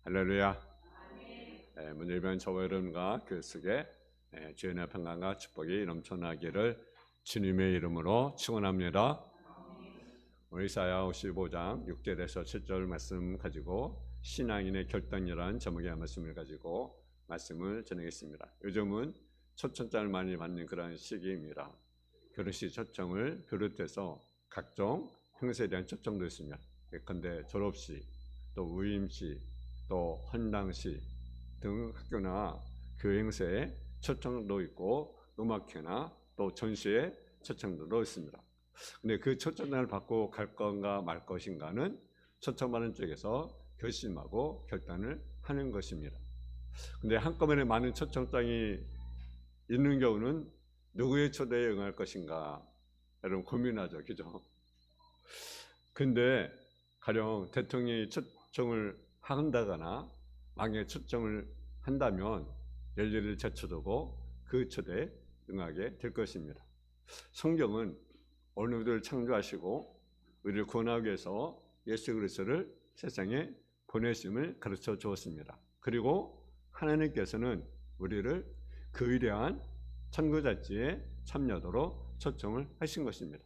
할렐루야. 문일변 저와 여러분과 그 속에 주연의 평강과 축복이 넘쳐나기를 주님의 이름으로 축원합니다. 오늘 이사야 55장 6절에서 7절 말씀 가지고 신앙인의 결단이라는 제목의 말씀을 가지고 말씀을 전하겠습니다. 요즘은 초청장을 많이 받는 그런 시기입니다. 결혼식 초청을 비롯해서 각종 행사에 대한 초청도 있습니다. 예컨대 졸업식, 또 위임식, 또 헌당식 등 학교나 교회 행사에 초청도 있고 음악회나 또 전시회 초청도 있습니다. 근데 그 초청장을 받고 갈 건가 말 것인가는 초청받은 쪽에서 결심하고 결단을 하는 것입니다. 근데 한꺼번에 많은 초청장이 있는 경우는 누구의 초대에 응할 것인가 여러분 고민하죠, 그죠? 근데 가령 대통령이 초청을 한다거나 만약에 초청을 한다면 열례를 제쳐두고 그 초대에 응하게 될 것입니다. 성경은 어느들 창조하시고 우리를 구원하기 위해서 예수 그리스도를 세상에 보내심을 가르쳐 주었습니다. 그리고 하나님께서는 우리를 그 위대한 천국잔치에 참여하도록 초청을 하신 것입니다.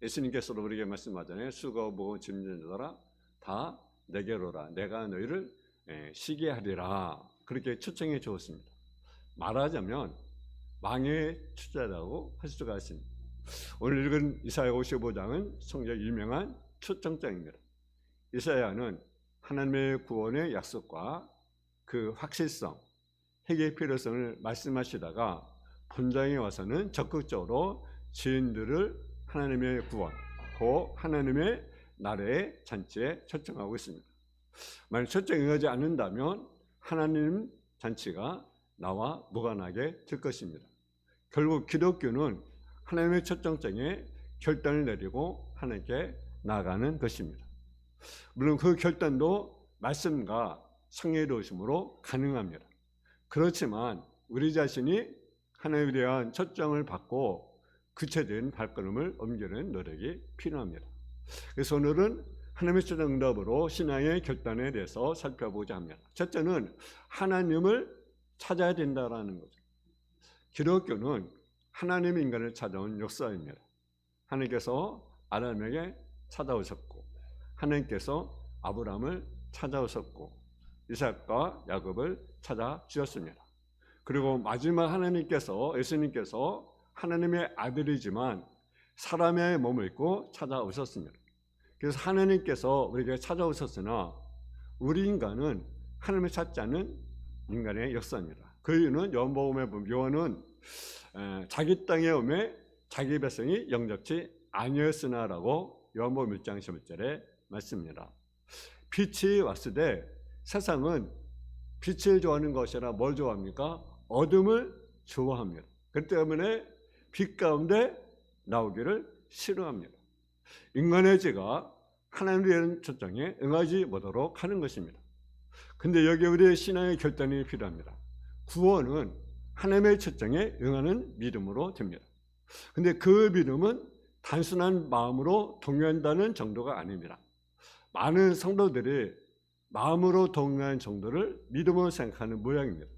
예수님께서도 우리에게 말씀하잖아요. 수고하고 짐진 자들아 다 내게로 오라. 내가 너희를 쉬게 하리라. 그렇게 초청해 주었습니다. 말하자면 망의 투자라고 할 수가 있습니다. 오늘 읽은 이사야 55장은 성경 유명한 초청장입니다. 이사야는 하나님의 구원의 약속과 그 확실성, 회개의 필요성을 말씀하시다가 본장에 와서는 적극적으로 죄인들을 하나님의 구원, 곧 하나님의 나라의 잔치에 초청하고 있습니다. 만약 초청이 응하지 않는다면 하나님 잔치가 나와 무관하게 될 것입니다. 결국 기독교는 하나님의 초청장에 결단을 내리고 하나님께 나아가는 것입니다. 물론 그 결단도 말씀과 성령의 도우심으로 가능합니다. 그렇지만 우리 자신이 하나님에 대한 초청을 받고 구체적인 발걸음을 옮기는 노력이 필요합니다. 그래서 오늘은 하나님의 초청 응답으로 신앙의 결단에 대해서 살펴보자 합니다. 첫째는 하나님을 찾아야 된다라는 거죠. 기독교는 하나님의 인간을 찾아온 역사입니다. 하나님께서 아담에게 찾아오셨고 하나님께서 아브라함을 찾아오셨고 이삭과 야곱을 찾아주셨습니다. 그리고 마지막 하나님께서 예수님께서 하나님의 아들이지만 사람의 몸을 입고 찾아오셨습니다. 그래서 하나님께서 우리에게 찾아오셨으나 우리 인간은 하나님을 찾지 않는 인간의 역사입니다. 그 이유는 요한복음에 보면 요한은 자기 땅에 오매 자기 백성이 영접치 아니었으나라고 요한복음 1장 11절에 말씀입니다. 빛이 왔을 때 세상은 빛을 좋아하는 것이라 뭘 좋아합니까? 어둠을 좋아합니다. 그렇기 때문에 빛 가운데 나오기를 싫어합니다. 인간의 죄가 하나님에 대한 초청에 응하지 못하도록 하는 것입니다. 근데 여기 우리의 신앙의 결단이 필요합니다. 구원은 하나님의 초청에 응하는 믿음으로 됩니다. 근데 그 믿음은 단순한 마음으로 동요한다는 정도가 아닙니다. 많은 성도들이 마음으로 동요하는 정도를 믿음으로 생각하는 모양입니다.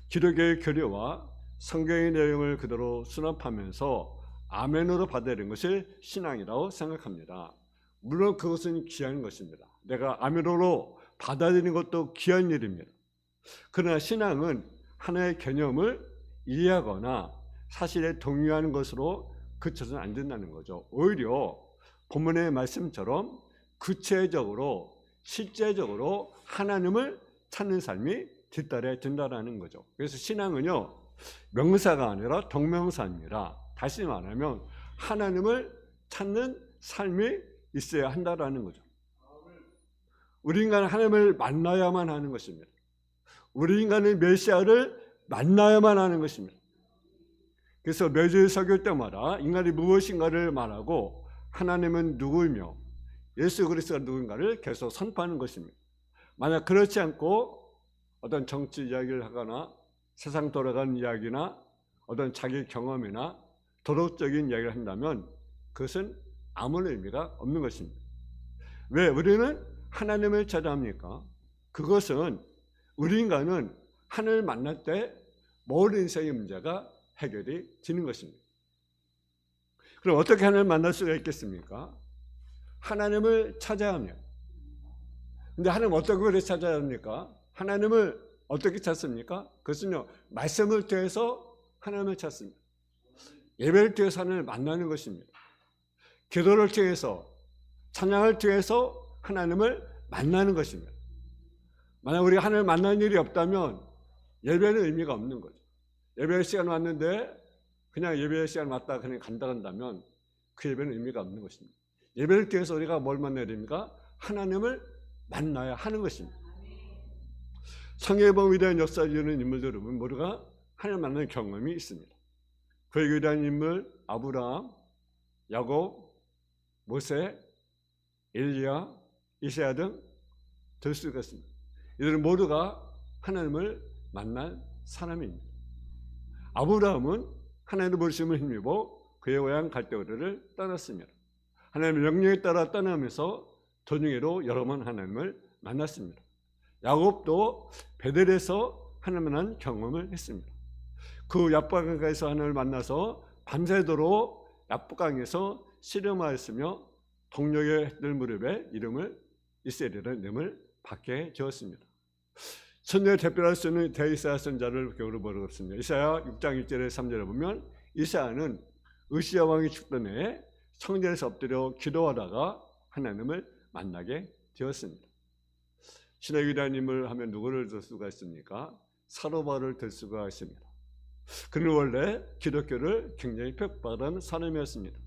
기독교의 교리와 성경의 내용을 그대로 수납하면서 아멘으로 받아들이는 것이 신앙이라고 생각합니다. 물론 그것은 귀한 것입니다. 내가 아멘으로 받아들이는 것도 귀한 일입니다. 그러나 신앙은 하나의 개념을 이해하거나 사실에 동의하는 것으로 그쳐서는 안 된다는 거죠. 오히려 본문의 말씀처럼 구체적으로 실제적으로 하나님을 찾는 삶이 뒤따라야 된다는 거죠. 그래서 신앙은요 명사가 아니라 동명사입니다. 다시 말하면 하나님을 찾는 삶이 있어야 한다라는 거죠. 우리 인간은 하나님을 만나야만 하는 것입니다. 우리 인간은 메시아를 만나야만 하는 것입니다. 그래서 매주 설교 때마다 인간이 무엇인가를 말하고 하나님은 누구이며 예수 그리스도가 누군가를 계속 선포하는 것입니다. 만약 그렇지 않고 어떤 정치 이야기를 하거나 세상 돌아가는 이야기나 어떤 자기 경험이나 도덕적인 이야기를 한다면 그것은 아무런 의미가 없는 것입니다. 왜 우리는 하나님을 찾아합니까? 그것은 우리 인간은 하나님을 만날 때 모든 인생의 문제가 해결이 되는 것입니다. 그럼 어떻게 하나님을 만날 수가 있겠습니까? 하나님을 찾아야 합니다. 근데 하나님 어떻게 찾아야 합니까? 하나님을 어떻게 찾습니까? 그것은요, 말씀을 통해서 하나님을 찾습니다. 예배를 통해서 하나님을 만나는 것입니다. 기도를 통해서, 찬양을 통해서 하나님을 만나는 것입니다. 만약 우리가 하나님을 만나는 일이 없다면 예배는 의미가 없는 거죠. 예배 시간 왔는데 그냥 예배 시간 왔다가 그냥 간다 한다면 그 예배는 의미가 없는 것입니다. 예배를 통해서 우리가 뭘 만나야 됩니까? 하나님을 만나야 하는 것입니다. 성경의 위대한 역사를 이루는 인물들은 모두가 하나님을 만나는 경험이 있습니다. 그의 위대한 인물 아브라함, 야곱, 모세, 엘리야, 이사야 등 될 수가 있습니다. 이들은 모두가 하나님을 만난 사람입니다. 아브라함은 하나님의 부르심을 힘입어 그의 고향 갈대우르를 떠났습니다. 하나님의 명령에 따라 떠나면서 도중에도 여러 번 하나님을 만났습니다. 야곱도 베델에서 하나님을 만난 경험을 했습니다. 그 야복강가에서 하나님을 만나서 밤새도록 야복강에서 씨름하였으며 동력의 들 무렵에 이름을 이스라엘이라는 이름을 받게 되었습니다. 선지자의 대표할 수 있는 대이사야 선자를 경우로 보겠습니다. 이사야 6장 1절에 3절에 보면 이사야는 으시야 왕이 죽던 해에 성전에서 엎드려 기도하다가 하나님을 만나게 되었습니다. 신의 위대한 인물 하면 누구를 들 수가 있습니까? 사로바를 들 수가 있습니다. 그는 원래 기독교를 굉장히 핍박하던 사람이었습니다.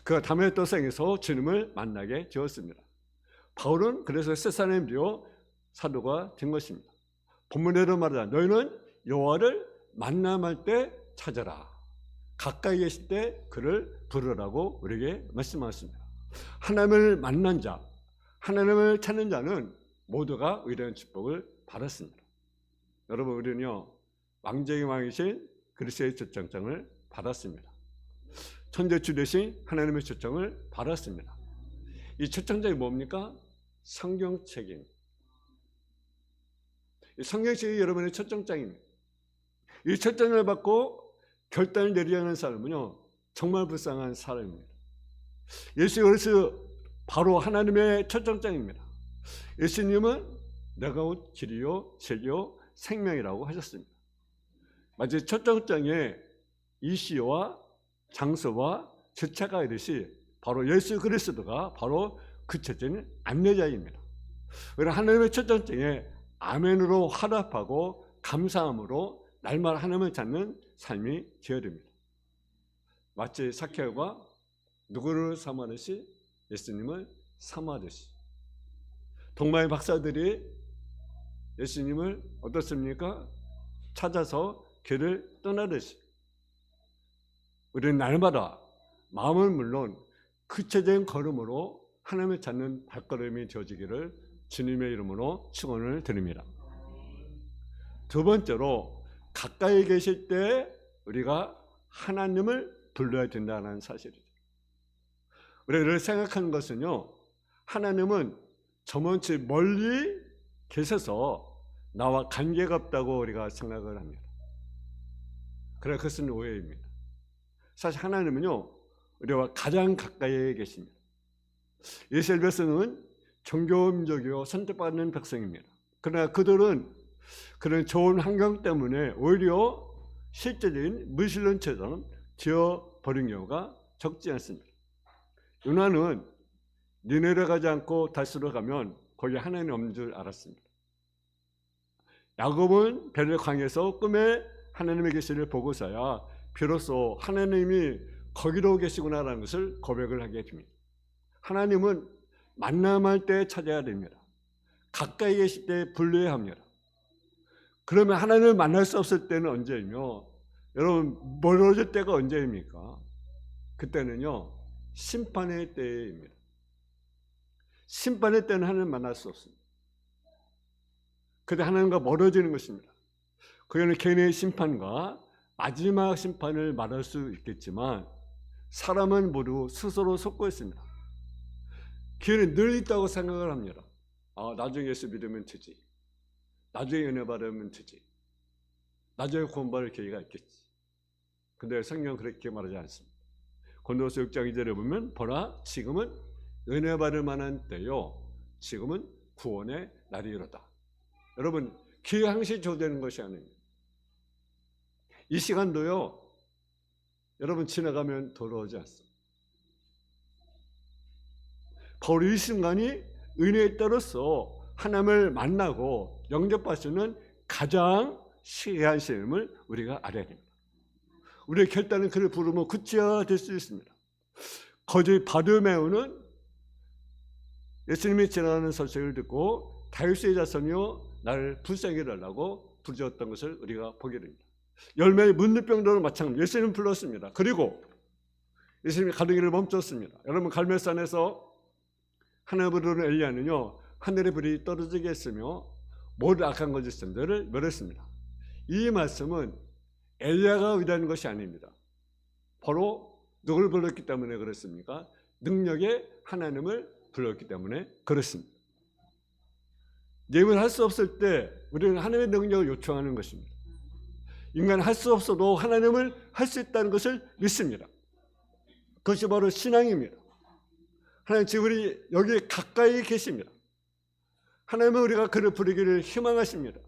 그가 다메섹에서 주님을 만나게 되었습니다. 바울은 그래서 세상에 되어 사도가 된 것입니다. 본문대로 말하자 너희는 여호와를 만남할 때 찾아라. 가까이 계실 때 그를 부르라고 우리에게 말씀하셨습니다. 하나님을 만난 자, 하나님을 찾는 자는 모두가 위대한 축복을 받았습니다. 여러분 우리는요 왕중의 왕이신 그리스도의 초청장을 받았습니다. 천재주 대신 하나님의 초청을 받았습니다. 이 초청장이 뭡니까? 성경책입니다. 이 성경책이 여러분의 초청장입니다. 이 초청을 받고 결단을 내리지 않은 사람은요 정말 불쌍한 사람입니다. 예수 그리스도 바로 하나님의 초청장입니다. 예수님은 내가 곧 길이요 진리요 생명이라고 하셨습니다. 마치 초청장에 이시와 장소와 주체가 있듯이 바로 예수 그리스도가 바로 구체적인 안내자입니다. 그래서 하나님의 초청장에 아멘으로 화답하고 감사함으로 날마다 하나님을 찾는 삶이 되어야 됩니다. 마치 삭개오가 누구를 삼하듯이 예수님을 삼하듯이 동마의 박사들이 예수님을 어떻습니까? 찾아서 길을 떠나듯이 우리는 날마다 마음은 물론 구체적인 걸음으로 하나님을 찾는 발걸음이 되어지기를 주님의 이름으로 축원을 드립니다. 두 번째로 가까이 계실 때 우리가 하나님을 불러야 된다는 사실이죠. 우리가 생각하는 것은요 하나님은 저먼지 멀리 계셔서 나와 관계가 없다고 우리가 생각을 합니다. 그래 그것은 오해입니다. 사실 하나님은요 우리와 가장 가까이에 계십니다. 이스라엘 백성은 종교민족이요 선택받는 백성입니다. 그러나 그들은 그런 좋은 환경 때문에 오히려 실제적인 무신론처럼 되어버린 경우가 적지 않습니다. 요나는 니네를 가지 않고 다시로 가면 거기 하나님이 없는 줄 알았습니다. 야곱은 베델 광야에서 꿈에 하나님의 계시를 보고서야 비로소 하나님이 거기로 계시구나라는 것을 고백을 하게 됩니다. 하나님은 만남할 때 찾아야 됩니다. 가까이 계실 때 불러야 합니다. 그러면 하나님을 만날 수 없을 때는 언제이며 여러분 멀어질 때가 언제입니까? 그때는요 심판의 때입니다. 심판의 때는 하나님을 만날 수 없습니다. 그때 하나님과 멀어지는 것입니다. 그에는 개인의 심판과 마지막 심판을 말할 수 있겠지만 사람은 모두 스스로 속고 있습니다. 기회는 늘 있다고 생각을 합니다. 나중에 예수 믿으면 되지. 나중에 은혜 받으면 되지. 나중에 구원받을 기회가 있겠지. 근데 성경은 그렇게 말하지 않습니다. 고린도서 6장 2절에 보면 보라 지금은 은혜 받을 만한 때요 지금은 구원의 날이로다. 여러분 기회 항시 주어지는 것이 아닙니다. 이 시간도요 여러분 지나가면 돌아오지 않습니다. 바로 이 순간이 은혜에 따라서 하나님을 만나고 영접할 수 있는 가장 시간 시점을 우리가 알아야 됩니다. 우리의 결단은 그를 부르면 구치가 될 수 있습니다. 거짓 바르메오는 예수님이 지나가는 소식을 듣고 다윗의 자손이여 나를 불쌍히 여기라고 부르짖었던 것을 우리가 보게 됩니다. 열매의 문둥병도는 마찬가지입니다. 예수님을 불렀습니다. 그리고 예수님이 가르기를 멈췄습니다. 여러분 갈멜산에서 하나님을 부르는 엘리야는요 하늘의 불이 떨어지게 했으며 모든 악한 거짓들을 멸했습니다. 이 말씀은 엘리야가 의뢰하는 것이 아닙니다. 바로 누굴 불렀기 때문에 그렇습니까? 능력의 하나님을 불렀기 때문에 그렇습니다. 예언을 할 수 없을 때 우리는 하나님의 능력을 요청하는 것입니다. 인간은 할 수 없어도 하나님을 할 수 있다는 것을 믿습니다. 그것이 바로 신앙입니다. 하나님 지금 우리 여기 가까이 계십니다. 하나님은 우리가 그를 부르기를 희망하십니다.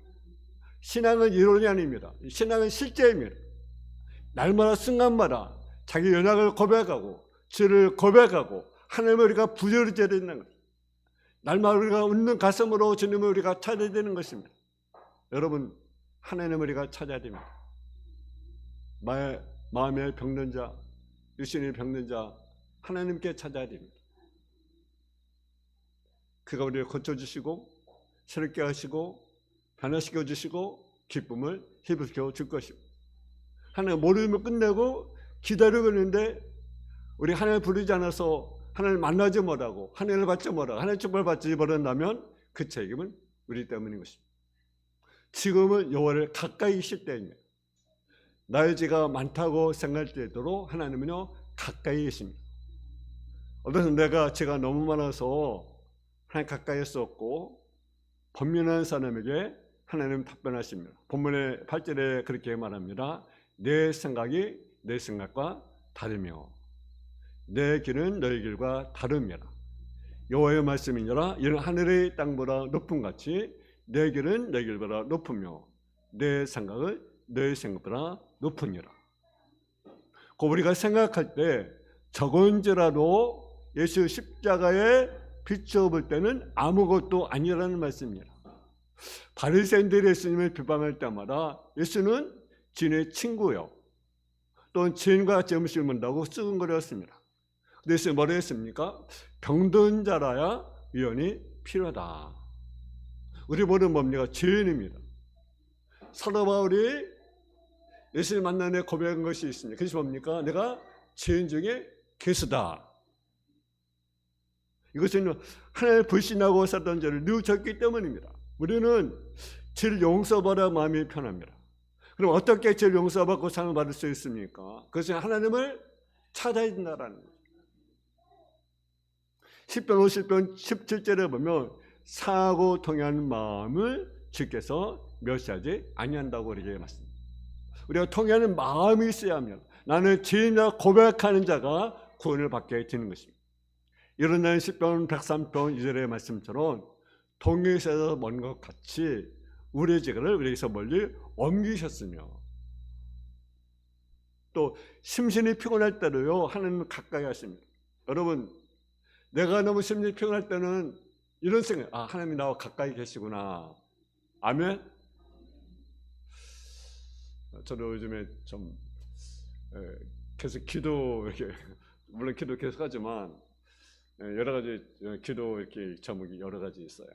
신앙은 이론이 아닙니다. 신앙은 실제입니다. 날마다 순간마다 자기 연약을 고백하고 죄를 고백하고 하나님을 우리가 부여해야 되는 것입니다. 날마다 우리가 웃는 가슴으로 주님을 우리가 찾아야 되는 것입니다. 여러분 하나님을 우리가 찾아야 됩니다. 마음의 병든 자, 육신의 병든 자 하나님께 찾아야 됩니다. 그가 우리를 고쳐주시고 새롭게 하시고 변화시켜 주시고 기쁨을 회복시켜 줄 것입니다. 하나님 모르면 끝내고 기다리고 있는데 우리 하나님을 부르지 않아서 하나님을 만나지 못하고 하나님을 받지 못하고 하나님의 축복을 받지 못한다면 그 책임은 우리 때문인 것입니다. 지금은 여호와를 가까이 계실 때입니다. 나의 죄가 많다고 생각할 때도 하나님은요 가까이 계십니다. 어떤 내가 죄가 너무 많아서 하나님 가까이 할 수 없고 번민한 사람에게 하나님 답변하십니다. 본문의 8절에 그렇게 말합니다. 내 생각이 내 생각과 다르며 내 길은 너희 길과 다름이라. 여호와의 말씀이니라. 이는 하늘의 땅보다 높음 같이 내 길은 내 길보다 높으며 내 생각은 너희 생각보다 높으니라. 우리가 생각할 때 적은지라도 예수 십자가에 비춰볼 때는 아무것도 아니라는 말씀입니다. 바리새인들이 예수님을 비방할 때마다 예수는 진의 친구요 또는 죄인과 죄음식을 먹는다고 수근거렸습니다. 근데 예수는 뭐라 했습니까? 병든 자라야 위원이 필요하다. 우리 모두는 뭡니까? 죄인입니다. 사도 바울이 예수를 만나는 고백한 것이 있습니다. 그것이 뭡니까? 내가 죄인 중에 괴수다. 이것은 하나님을 불신하고 살던 죄를 뉘우쳤기 때문입니다. 우리는 죄를 용서받아 마음이 편합니다. 그럼 어떻게 죄를 용서받고 상을 받을 수 있습니까? 그것은 하나님을 찾아야 된다라는 거예요. 10편 50편 17절에 보면 상하고 통해하는 마음을 주께서 멸시하지 아니한다고 이렇게 말씀합니다. 우리가 통해하는 마음이 있어야 합니다. 나는 죄인이라 고백하는 자가 구원을 받게 되는 것입니다. 이런 날 10편 103편 2절의 말씀처럼 동에서 먼 것 같이 우리의 죄를 우리에게서 멀리 옮기셨으며 또 심신이 피곤할 때도요 하나님을 가까이 하십니다. 여러분 내가 너무 심신이 피곤할 때는 이런 생각, 하나님이 나와 가까이 계시구나. 아멘. 저도 요즘에 좀 계속 기도 이렇게 물론 기도 계속 하지만 여러 가지 기도 이렇게 제목이 여러 가지 있어요.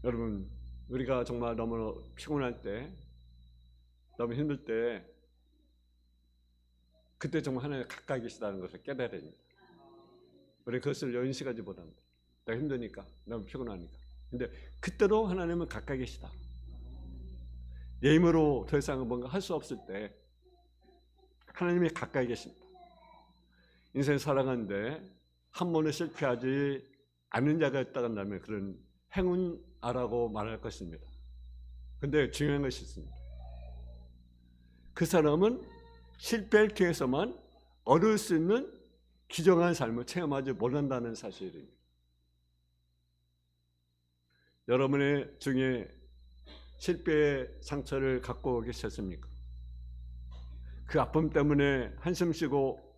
여러분 우리가 정말 너무 피곤할 때 너무 힘들 때 그때 정말 하나님 가까이 계시다는 것을 깨달아야 됩니다. 우리 그것을 연식하지 못합니다. 내가 힘드니까 너무 피곤하니까. 근데 그때도 하나님은 가까이 계시다. 내 힘으로 더 이상 뭔가 할 수 없을 때 하나님이 가까이 계십니다. 인생 살아가는데 한 번은 실패하지 않는 자가 있다고 한다면 그런 행운아라고 말할 것입니다. 근데 중요한 것이 있습니다. 그 사람은 실패를 통해서만 얻을 수 있는 기정한 삶을 체험하지 못한다는 사실입니다. 여러분의 중에 실패의 상처를 갖고 계셨습니까? 그 아픔 때문에 한숨 쉬고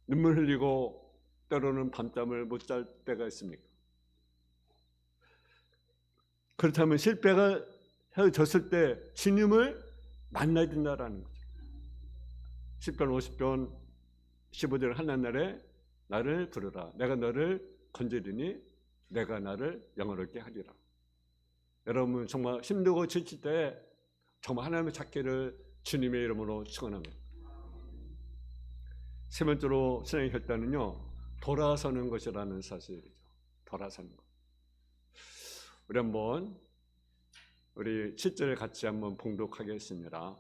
눈물 흘리고 때로는 밤잠을 못 잘 때가 있습니까? 그렇다면 실패가 헤어졌을 때 주님을 만나야 된다라는 거죠. 10편 50편 15절 하나날에 나를 부르라. 내가 너를 건지리니 내가 나를 영화롭게 하리라. 여러분 정말 힘들고 지칠 때 정말 하나님의 찾기를 주님의 이름으로 축원합니다. 세 번째로 신앙의 결단은요, 돌아서는 것이라는 사실이죠. 돌아서는 것. 우리 7절 같이 한번 봉독하겠습니다.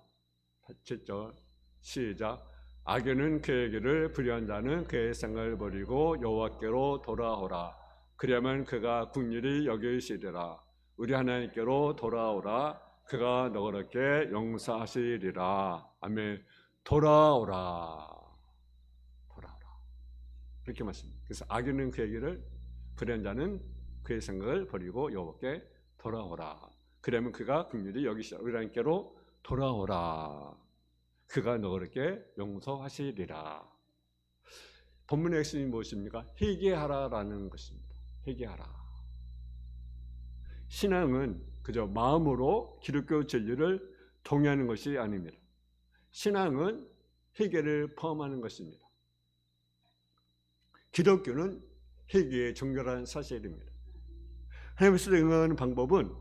7절 시작. 악인은 그의 길을 불의한 자는 그의 생각을 버리고 여호와께로 돌아오라. 그러면 그가 긍휼히 여기시리라. 우리 하나님께로 돌아오라. 그가 너그럽게 용서하시리라. 아멘. 돌아오라. 그렇게 말씀합니다. 그래서 악인은 그의 길을, 불의한 자는 그의 생각을 버리고 여호와께 돌아오라. 그러면 그가 긍휼히 여기시리라. 우리 하나님께로 돌아오라. 그가 너그럽게 용서하시리라. 본문의 핵심이 무엇입니까? 회개하라라는 것입니다. 회개하라. 신앙은 그저 마음으로 기독교 진리를 동의하는 것이 아닙니다. 신앙은 회개를 포함하는 것입니다. 기독교는 회개의 정결한 사실입니다. 하나님께서 응하는 방법은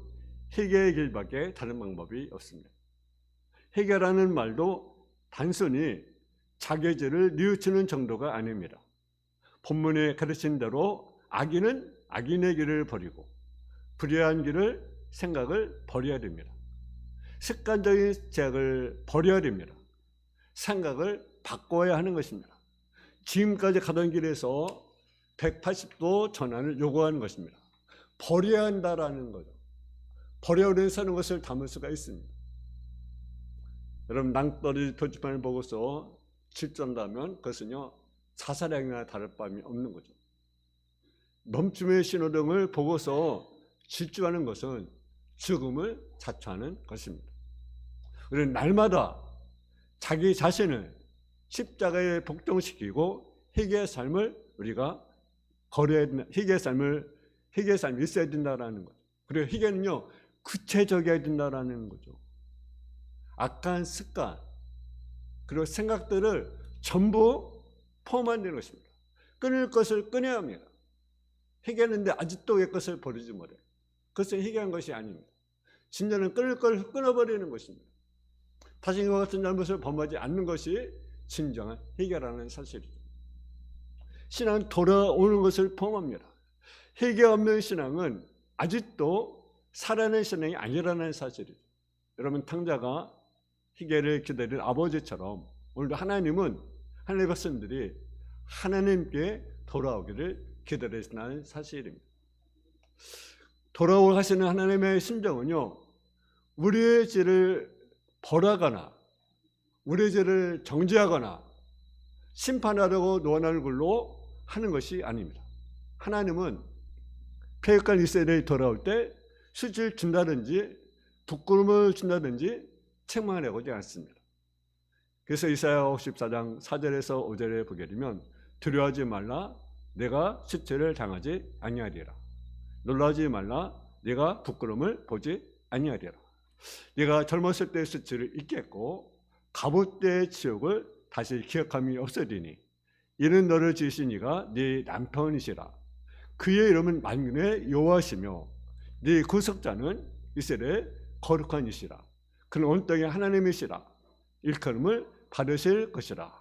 회개의 길밖에 다른 방법이 없습니다. 회개라는 말도 단순히 자기의 죄를 뉘우치는 정도가 아닙니다. 본문에 가르친 대로 악인은 악인의 길을 버리고 불의한 길을, 생각을 버려야 됩니다. 습관적인 죄악을 버려야 됩니다. 생각을 바꿔야 하는 것입니다. 지금까지 가던 길에서 180도 전환을 요구하는 것입니다. 버려야 한다라는 거죠. 버려야 사는 것을 담을 수가 있습니다. 여러분 낭떠러지 표지판을 보고서 질주한다면 그것은요 자살행위나 다를 바가 없는 거죠. 멈춤의 신호등을 보고서 질주하는 것은 죽음을 자초하는 것입니다. 우리는 날마다 자기 자신을 십자가에 복종시키고 회개의 삶을 우리가 거려야 된다. 회개의 삶이 있어야 된다라는 거죠. 그리고 회개는요 구체적이어야 된다라는 거죠. 악한 습관 그리고 생각들을 전부 포함하는 것입니다. 끊을 것을 끊어야 합니다. 회개하는데 아직도 왜 것을 버리지 못해요? 그것은 회개한 것이 아닙니다. 진정은 끊을 걸 끊어버리는 것입니다. 다시 이와 같은 잘못을 범하지 않는 것이 진정한 회개라는 사실이죠. 신앙은 돌아오는 것을 포함합니다. 회개 없는 신앙은 아직도 살아있는 신앙이 아니라는 사실이죠. 여러분 탕자가 회개를 기다리는 아버지처럼 오늘도 하나님은 하나님의 백성들이 하나님께 돌아오기를 기다리시는 사실입니다. 돌아오고 하시는 하나님의 심정은요 우리의 죄를 벌하거나 우리의 죄를 정죄하거나 심판하려고 노하는 걸로 하는 것이 아닙니다. 하나님은 폐역한 이스라엘이 돌아올 때 수치를 준다든지 부끄러움을 준다든지 책망을 하지 않습니다. 그래서 이사야 54장 4절에서 5절에 보게 되면 두려워하지 말라 내가 수치를 당하지 아니하리라. 놀라지 말라 내가 부끄러움을 보지 아니하리라. 네가 젊었을 때의 수치를 잊겠고 가봇 때의 지옥을 다시 기억함이 없으리니 이는 너를 지으신 이가 네 남편이시라. 그의 이름은 만군의 여호와시며 네 구속자는 이스라엘의 거룩한 이시라. 그는 온 땅의 하나님이시라. 일컬음을 받으실 것이라.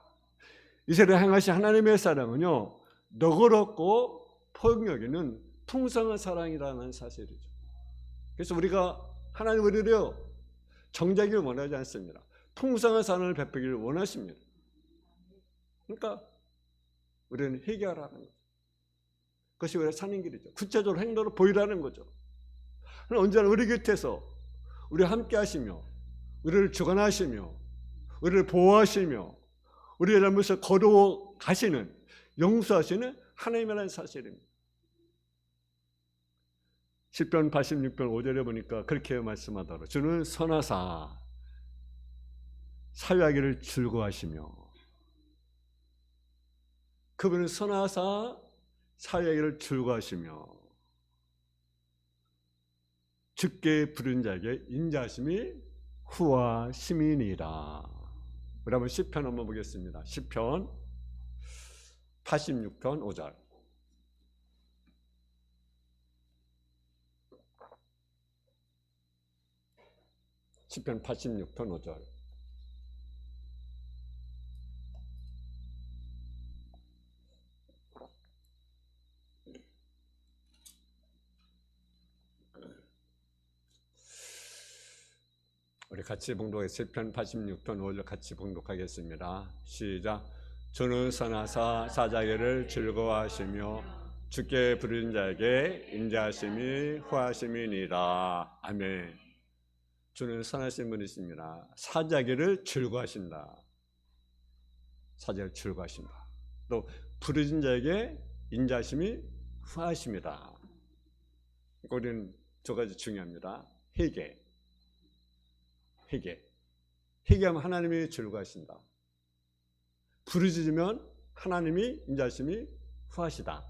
이스라엘 향하신 하나님의 사랑은요 너그럽고 포용력 있는 풍성한 사랑이라는 사실이죠. 그래서 우리가 하나님 우리를 정죄하기를 원하지 않습니다. 풍성한 사랑을 베푸기를 원하십니다. 그러니까 우리는 회개하라는 거죠. 그것이 우리가 사는 길이죠. 구체적으로 행동으로 보이라는 거죠. 언제나 우리 곁에서 우리 함께 하시며 우리를 주관하시며 우리를 보호하시며 우리의 잘못을 거두어 가시는, 용서하시는 하나님이라는 사실입니다. 시편 86편 5절에 보니까 그렇게 말씀하더라고요. 주는 선하사 사유하기를 즐거워하시며, 그분은 선하사 사유하기를 즐거워하시며 주께 부른 자에게 인자하심이 후하심이니라. 우리 한번 시편 한번 보겠습니다. 시편 86편 5절. 시편 86편 5절. 우리 같이 봉독해. 시편 86편 5절 같이 봉독하겠습니다. 시작. 주는 선하사 사자기를 즐거워하시며 주께 부르는 자에게 인자하심이 후하심이니라. 아멘. 주는 선하신 분이십니다. 사자기를 즐거워하신다. 사자기를 즐거워하신다. 또 부르신 자에게 인자하심이 후하심이다. 우리는 두 가지 중요합니다. 회개하면 하나님이 즐거워하신다. 부르짖으면 하나님이 인자하심이 후하시다.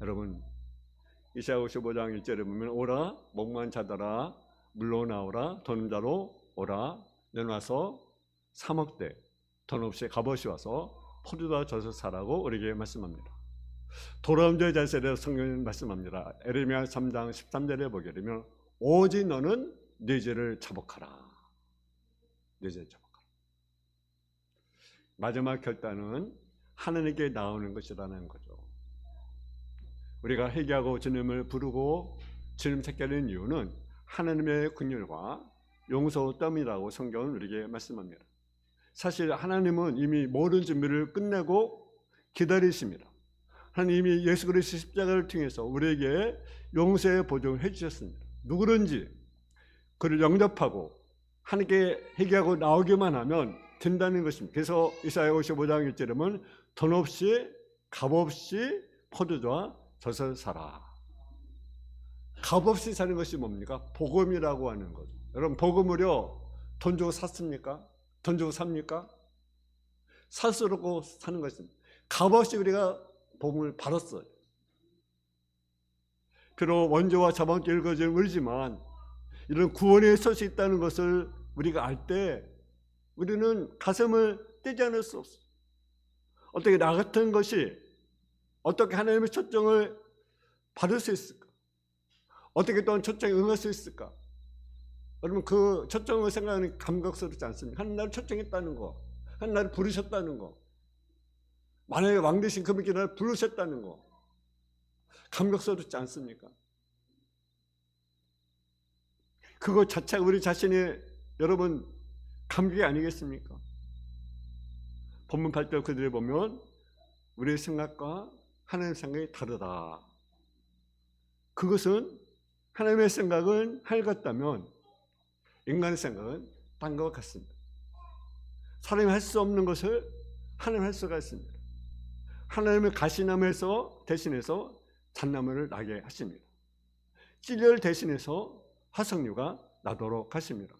여러분, 이사야 55장 1절에 보면 오라 목만 자더라 물로 나오라 돈 자로 오라 내놔서 사 먹되 돈 없이 값없이 와서 포도다 져서 사라고 우리에게 말씀합니다. 돌아온 자의 자세를 성경은 말씀합니다. 에레미야 3장 13절에 보게 되면 오직 너는 네 죄를 자복하라. 네 죄를 자복하라. 마지막 결단은 하나님께 나오는 것이라는 거죠. 우리가 회개하고 주님을 부르고 주님 찾게 이유는 하나님의 긍휼과 용서 때문이라고 성경은 우리에게 말씀합니다. 사실 하나님은 이미 모든 준비를 끝내고 기다리십니다. 하나님이 예수 그리스도 십자가를 통해서 우리에게 용서의 보증을 해주셨습니다. 누구든지 그를 영접하고 하나님께 회개하고 나오기만 하면 된다는 것입니다. 그래서 이사야 55장 1절에 보면 돈 없이 값없이 포도주와 젖을 사라. 값없이 사는 것이 뭡니까? 복음이라고 하는 거죠. 여러분, 복음을요 돈 주고 샀습니까? 돈 주고 삽니까? 살수록 사는 것입니다. 값없이 우리가 복음을 받았어요. 비록 원죄와 자본죄 일거지는 울지만 이런 구원에 설 수 있다는 것을 우리가 알 때 우리는 가슴을 떼지 않을 수 없어요. 어떻게 나 같은 것이 어떻게 하나님의 초청을 받을 수 있을까? 어떻게 또한 초청에 응할 수 있을까? 여러분, 그 초청을 생각하는 감격스럽지 않습니까? 하나님 나를 초청했다는 거, 하나님 나를 부르셨다는 거, 만약에 왕 되신 그분께 나를 부르셨다는 거 감격스럽지 않습니까? 그거 자체가 우리 자신의 여러분 감격이 아니겠습니까? 본문 8절 그들을 보면 우리의 생각과 하나님의 생각이 다르다. 그것은 하나님의 생각은 하늘 같다면 인간의 생각은 딴 것 같습니다. 사람이 할 수 없는 것을 하나님이 할 수가 있습니다. 하나님의 가시나무에서 대신해서 잣나무를 나게 하십니다. 찔레를 대신해서 화석류가 나도록 하십니다.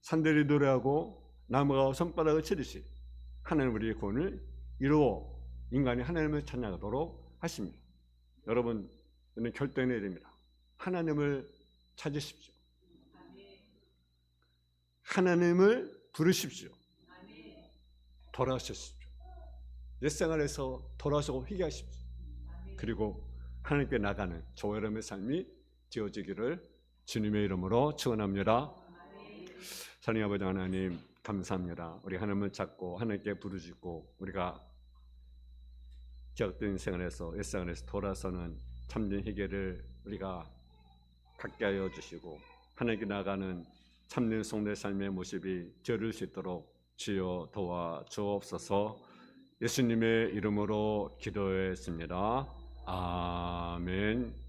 산들이 노래하고 나무가 손바닥을 치듯이 하나님 우리의 구원을 이루어 인간이 하나님을 찬양하도록 하십니다. 여러분, 저는 결단해야 됩니다. 하나님을 찾으십시오. 하나님을 부르십시오. 돌아오십시오. 옛생활에서 돌아오시고 회개하십시오. 그리고 하나님께 나가는 저와 여러분의 삶이 되어지기를 주님의 이름으로 축원합니다. 하나님 아버지 하나님 감사합니다. 우리 하나님을 찾고 하나님께 부르짖고 우리가 기억된 생활에서 옛생활에서 돌아서는 참된 회개를 우리가 갖게 하여 주시고 하나님께 나가는 참된 성도의 삶의 모습이 되어질 수 있도록 주여 도와 주옵소서. 예수님의 이름으로 기도했습니다. 아멘.